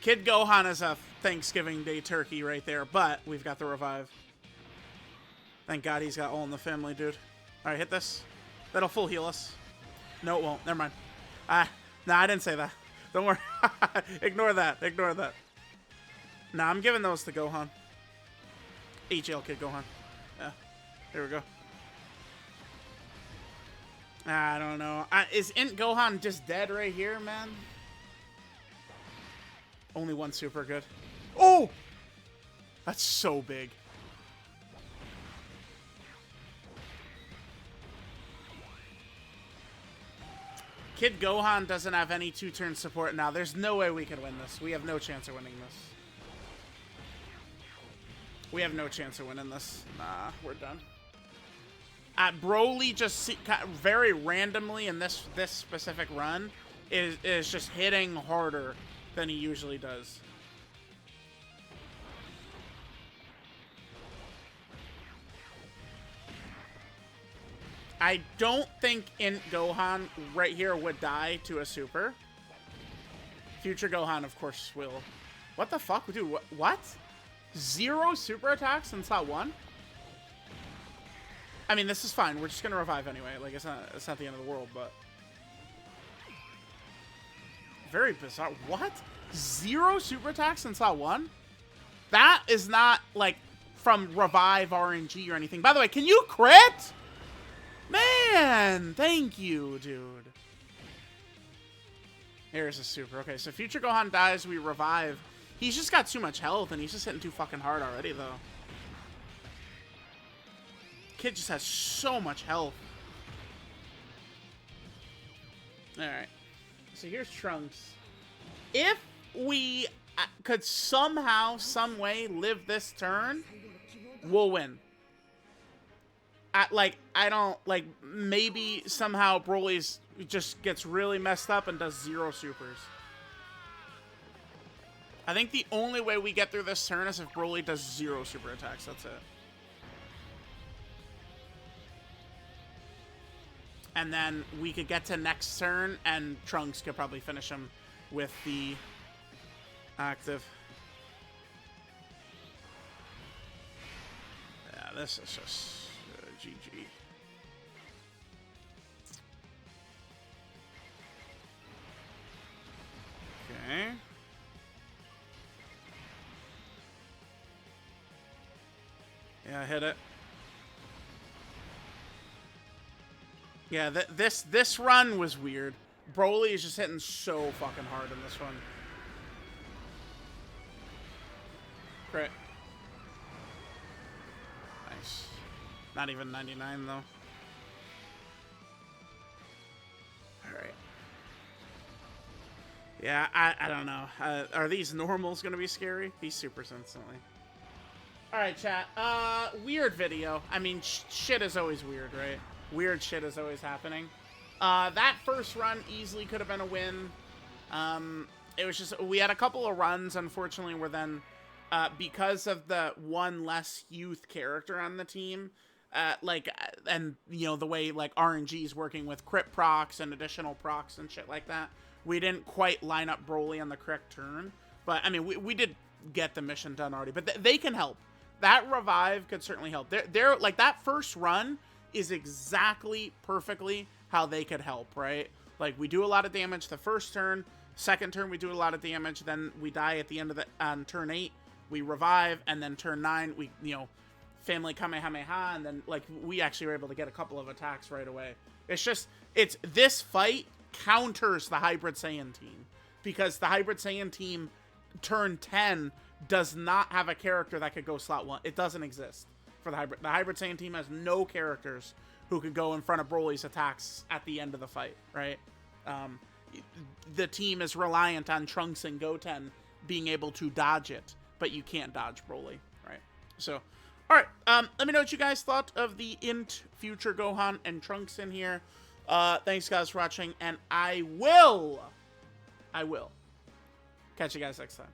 Speaker 1: Kid Gohan is a Thanksgiving Day turkey right there, but we've got the revive. Thank God he's got all in the family, dude. All right, hit this. That'll full heal us. No, it won't. Never mind. Nah, I didn't say that. Don't worry. Ignore that. Ignore that. Nah, I'm giving those to Gohan. HL Kid Gohan. Yeah. There we go. I don't know. Is INT Gohan just dead right here, man? Only one super good. Oh! That's so big. Kid Gohan doesn't have any two-turn support now. There's no way we can win this. We have no chance of winning this. We have no chance of winning this. Nah, we're done. Broly just very randomly in this specific run is just hitting harder than he usually does. I don't think INT Gohan right here would die to a super. Future Gohan, of course, will. What the fuck? Dude, what? 0 super attacks in slot 1? I mean, this is fine. We're just gonna revive anyway. Like, it's not the end of the world, but... Very bizarre. What? 0 super attacks in slot 1? That is not, like, from Revive RNG or anything. By the way, can you crit? Man, thank you, dude. Here's a super. Okay, so Future Gohan dies, we revive. He's just got too much health, and he's just hitting too fucking hard already, though. Kid just has so much health. Alright. So here's Trunks. If we could somehow, some way live this turn, we'll win. I don't, like, maybe somehow Broly's just gets really messed up and does 0 supers. I think the only way we get through this turn is if Broly does 0 super attacks. That's it. And then we could get to next turn, and Trunks could probably finish him with the active. Yeah, this is just GG. Okay. Yeah, hit it. Yeah, this run was weird. Broly is just hitting so fucking hard in this one. Crit. Not even 99, though. Alright. Yeah, I don't know. Are these normals gonna be scary? He supers instantly. Alright, chat. Weird video. I mean, shit is always weird, right? Weird shit is always happening. That first run easily could have been a win. It was just, we had a couple of runs, unfortunately, where then, because of the one less youth character on the team, and, you know, the way, like, RNG is working with crit procs and additional procs and shit like that, we didn't quite line up Broly on the correct turn. But, I mean, we did get the mission done already, but they can help. That revive could certainly help. They're like, that first run is exactly perfectly how they could help, right? Like, we do a lot of damage the first turn, second turn we do a lot of damage, then we die at the end of the, on turn 8, we revive, and then turn 9, we, you know, family Kamehameha, and then, like, we actually were able to get a couple of attacks right away. It's just, it's, this fight counters the Hybrid Saiyan team, because the Hybrid Saiyan team, turn 10, does not have a character that could go slot 1. It doesn't exist for the Hybrid. The Hybrid Saiyan team has no characters who could go in front of Broly's attacks at the end of the fight, right? The team is reliant on Trunks and Goten being able to dodge it, but you can't dodge Broly, right? So, all right, let me know what you guys thought of the INT future Gohan and Trunks in here. Thanks, guys, for watching, and I will catch you guys next time.